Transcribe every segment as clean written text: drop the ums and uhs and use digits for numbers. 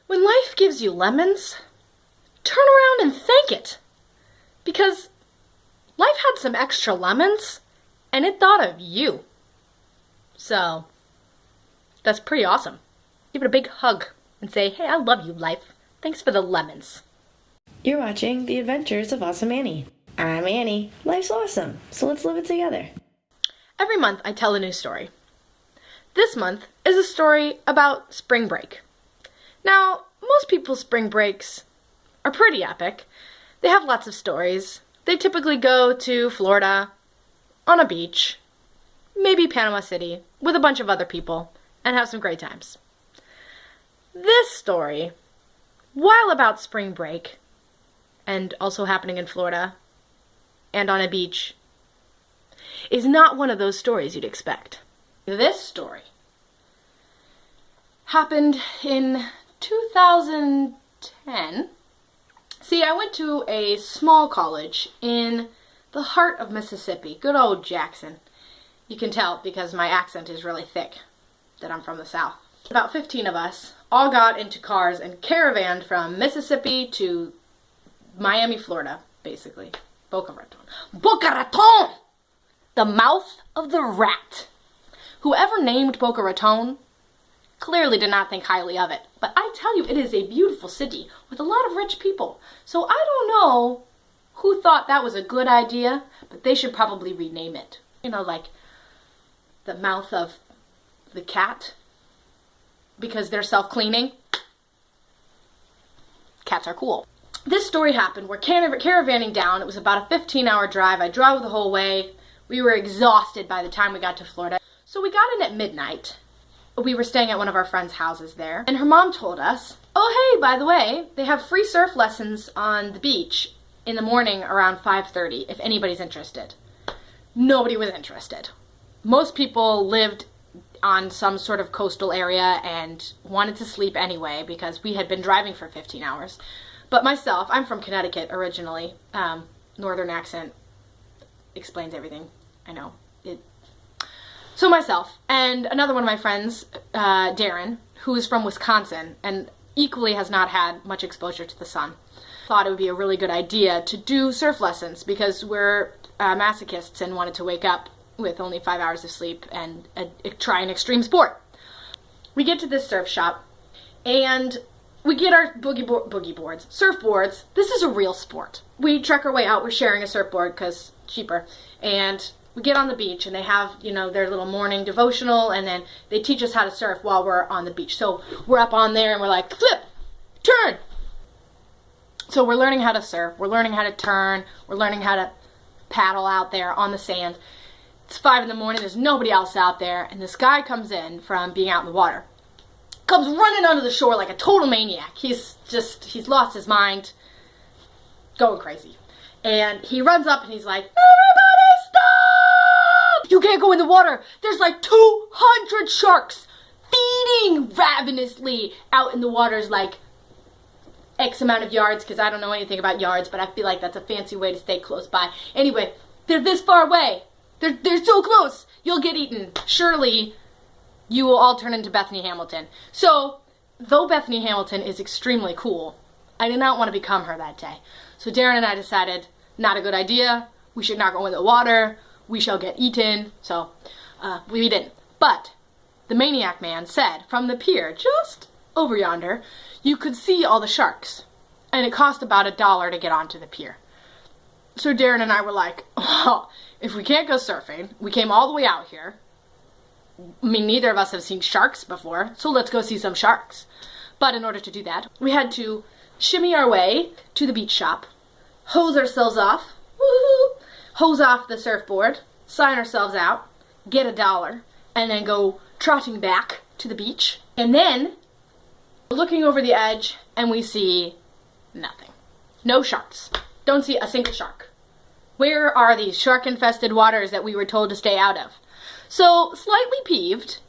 When life gives you lemons, turn around and thank it. Because life had some extra lemons, and it thought of you. So, that's pretty awesome. Give it a big hug and say, hey, I love you, life. Thanks for the lemons. You're watching The Adventures of Awesome Annie. I'm Annie. Life's awesome, so let's live it together. Every month I tell a new story. This month is a story about spring break. Now, most people's spring breaks are pretty epic. They have lots of stories. They typically go to Florida, on a beach, maybe Panama City, with a bunch of other people, and have some great times. This story, while about spring break, and also happening in Florida, and on a beach, is not one of those stories you'd expect. This story happened in 2010. See, I went to a small college in the heart of Mississippi, good old Jackson. You can tell because my accent is really thick that I'm from the South. About 15 of us all got into cars and caravanned from Mississippi to Miami, Florida, basically. Boca Raton. Boca Raton! The mouth of the rat. Whoever named Boca Raton clearly did not think highly of it. But I tell you, it is a beautiful city with a lot of rich people. So I don't know who thought that was a good idea, but they should probably rename it. You know, like the mouth of the cat, because they're self-cleaning. Cats are cool. This story happened. We're caravanning down. It was about a 15-hour drive. I drove the whole way. We were exhausted by the time we got to Florida. So we got in at midnight. We were staying at one of our friends' houses there. And her mom told us, oh, hey, by the way, they have free surf lessons on the beach in the morning around 5:30 if anybody's interested. Nobody was interested. Most people lived on some sort of coastal area and wanted to sleep anyway because we had been driving for 15 hours. But myself, I'm from Connecticut originally. Northern accent explains everything. I know. So myself and another one of my friends, Darren, who is from Wisconsin and equally has not had much exposure to the sun, thought it would be a really good idea to do surf lessons because we're masochists and wanted to wake up with only 5 hours of sleep and try an extreme sport. We get to this surf shop and we get our boogie boards, surfboards. This is a real sport. We trek our way out. We're sharing a surfboard because cheaper. And we get on the beach and they have, you know, their little morning devotional and then they teach us how to surf while we're on the beach. So we're up on there and we're like, flip, turn. So we're learning how to surf. We're learning how to turn. We're learning how to paddle out there on the sand. It's 5 in the morning. There's nobody else out there. And this guy comes in from being out in the water. Comes running onto the shore like a total maniac. He's lost his mind. Going crazy. And he runs up and he's like, everybody stop! You can't go in the water. There's like 200 sharks feeding ravenously out in the waters like X amount of yards, because I don't know anything about yards, but I feel like that's a fancy way to stay close by. Anyway, they're this far away. They're so close. You'll get eaten. Surely you will all turn into Bethany Hamilton. So, though Bethany Hamilton is extremely cool, I did not want to become her that day. So Darren and I decided, not a good idea. We should not go in the water. We shall get eaten. So, we didn't. But the maniac man said from the pier, just over yonder, you could see all the sharks. And it cost about $1 to get onto the pier. So Darren and I were like, oh, if we can't go surfing, we came all the way out here. I mean, neither of us have seen sharks before, so let's go see some sharks. But in order to do that, we had to shimmy our way to the beach shop, hose ourselves off, woohoo, hose off the surfboard, sign ourselves out, get $1, and then go trotting back to the beach. And then, looking over the edge, and we see nothing. No sharks. Don't see a single shark. Where are these shark-infested waters that we were told to stay out of? So, slightly peeved,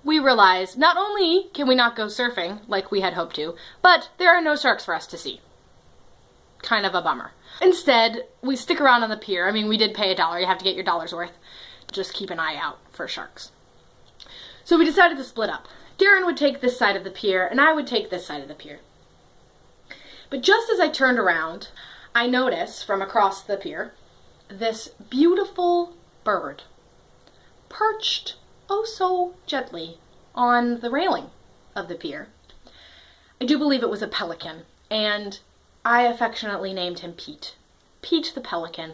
we realized not only can we not go surfing like we had hoped to, but there are no sharks for us to see. Kind of a bummer. Instead, we stick around on the pier. I mean, we did pay $1. You have to get your dollar's worth. Just keep an eye out for sharks. So we decided to split up. Darren would take this side of the pier, and I would take this side of the pier. But just as I turned around, I noticed from across the pier this beautiful bird perched oh so gently on the railing of the pier. I do believe it was a pelican, and I affectionately named him Pete. Pete the Pelican.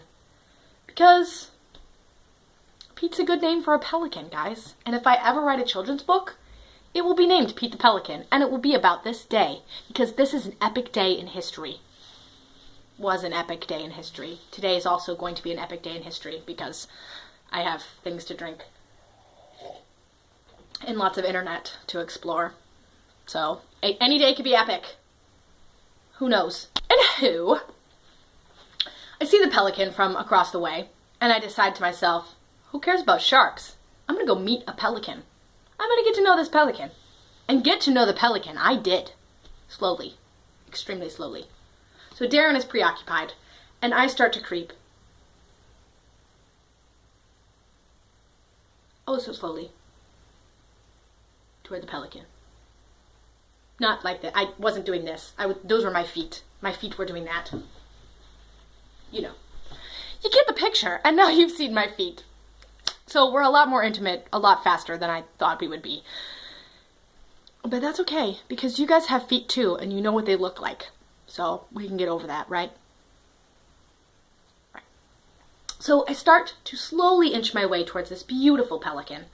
Because Pete's a good name for a pelican, guys. And if I ever write a children's book, it will be named Pete the Pelican, and it will be about this day, because this is an epic day in history. Was an epic day in history. Today is also going to be an epic day in history, because I have things to drink and lots of internet to explore. So, any day could be epic. Who knows? Anywho, I see the pelican from across the way, and I decide to myself, who cares about sharks? I'm gonna go meet a pelican. I'm gonna get to know this pelican. And get to know the pelican, I did. Slowly. Extremely slowly. So Darren is preoccupied, and I start to creep. Oh, so slowly. Toward the pelican. Not like that. I wasn't doing this. Those were my feet. My feet were doing that. You know. You get the picture, and now you've seen my feet. So we're a lot more intimate, a lot faster than I thought we would be. But that's okay, because you guys have feet too, and you know what they look like. So we can get over that, right? Right. So I start to slowly inch my way towards this beautiful pelican.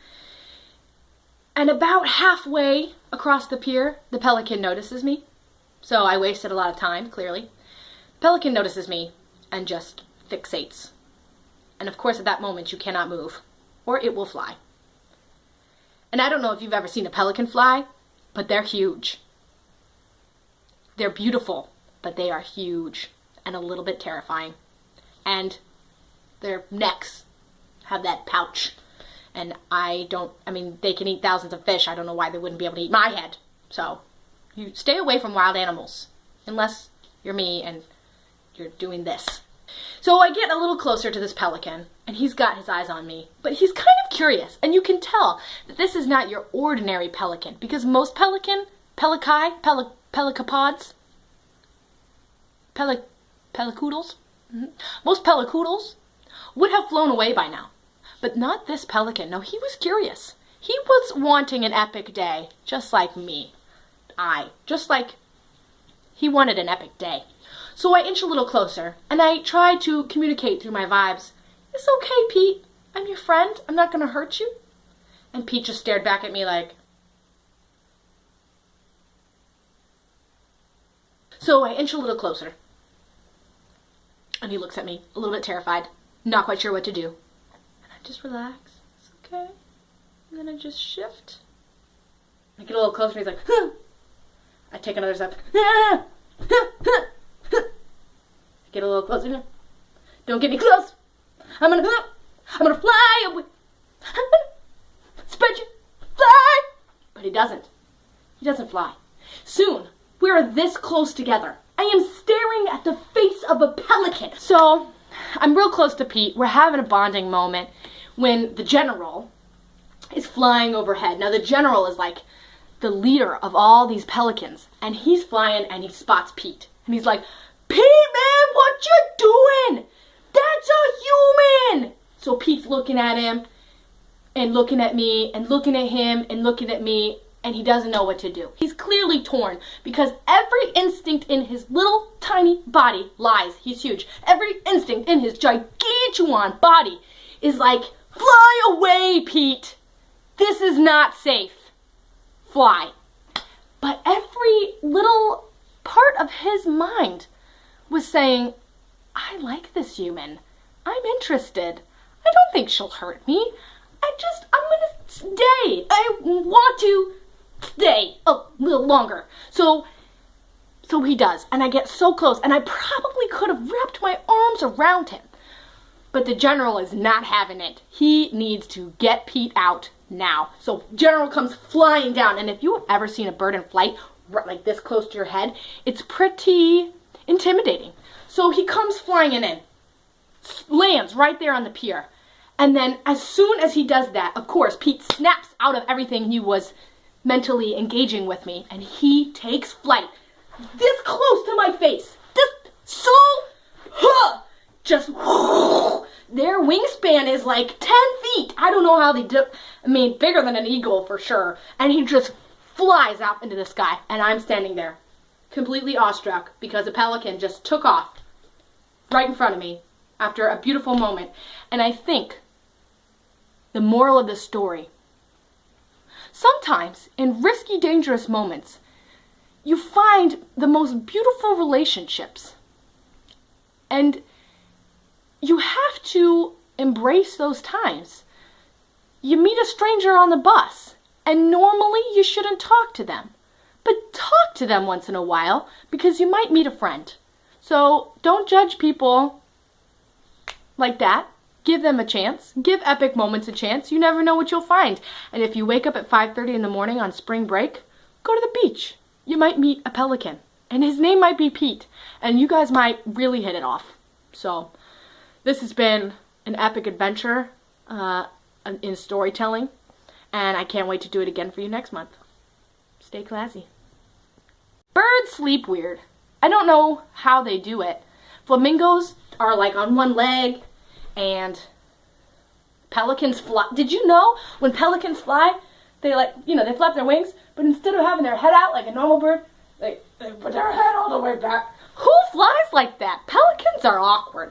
And about halfway across the pier, the pelican notices me. So I wasted a lot of time, clearly. The pelican notices me and just fixates. And of course, at that moment, you cannot move, or it will fly. And I don't know if you've ever seen a pelican fly, but they're huge. They're beautiful, but they are huge and a little bit terrifying. And their necks have that pouch. And they can eat thousands of fish. I don't know why they wouldn't be able to eat my head. So, you stay away from wild animals. Unless you're me and you're doing this. So I get a little closer to this pelican, and he's got his eyes on me. But he's kind of curious, and you can tell that this is not your ordinary pelican. Because most pelicapods, pelicoodles, most pelicoodles would have flown away by now. But not this pelican. No, he was curious. He was wanting an epic day, just like me. Just like he wanted an epic day. So I inch a little closer, and I try to communicate through my vibes. It's okay, Pete. I'm your friend. I'm not going to hurt you. And Pete just stared back at me like... So I inch a little closer. And he looks at me, a little bit terrified, not quite sure what to do. Just relax. It's okay. And then I just shift. I get a little closer and he's like, huh. I take another step. I get a little closer. Don't get me close. I'm gonna fly away. Spread you, fly. But he doesn't. He doesn't fly. Soon, we're this close together. I am staring at the face of a pelican. So, I'm real close to Pete. We're having a bonding moment when the general is flying overhead. Now, the general is like the leader of all these pelicans, and he's flying and he spots Pete. And he's like, Pete, man, what you doing? That's a human! So Pete's looking at him and looking at me and looking at him and looking at me, and he doesn't know what to do. He's clearly torn because every instinct in his little tiny body lies. He's huge. Every instinct in his gigantuan body is like, fly away, Pete. This is not safe. Fly. But every little part of his mind was saying, I like this human. I'm interested. I don't think she'll hurt me. I'm gonna stay. I want to stay a little longer. So he does, and I get so close, and I probably could have wrapped my arms around him. But the general is not having it. He needs to get Pete out now. So general comes flying down, and if you have ever seen a bird in flight like this close to your head, it's pretty intimidating. So he comes flying in, lands right there on the pier. And then as soon as he does that, of course, Pete snaps out of everything he was mentally engaging with me, and he takes flight this close to my face. This so, just, their wingspan is like 10 feet. I don't know how they do, I mean, bigger than an eagle for sure. And he just flies out into the sky, and I'm standing there, completely awestruck, because a pelican just took off right in front of me after a beautiful moment. And I think the moral of this story, sometimes in risky, dangerous moments, you find the most beautiful relationships. And you have to embrace those times. You meet a stranger on the bus, and normally you shouldn't talk to them. But talk to them once in a while, because you might meet a friend. So don't judge people like that. Give them a chance. Give epic moments a chance. You never know what you'll find. And if you wake up at 5:30 in the morning on spring break, go to the beach. You might meet a pelican, and his name might be Pete, and you guys might really hit it off. So this has been an epic adventure in storytelling, and I can't wait to do it again for you next month. Stay classy. Birds sleep weird. I don't know how they do it. Flamingos are like on one leg, and pelicans fly. Did you know when pelicans fly, they they flap their wings, but instead of having their head out like a normal bird, they put their head all the way back. Who flies like that? Pelicans are awkward.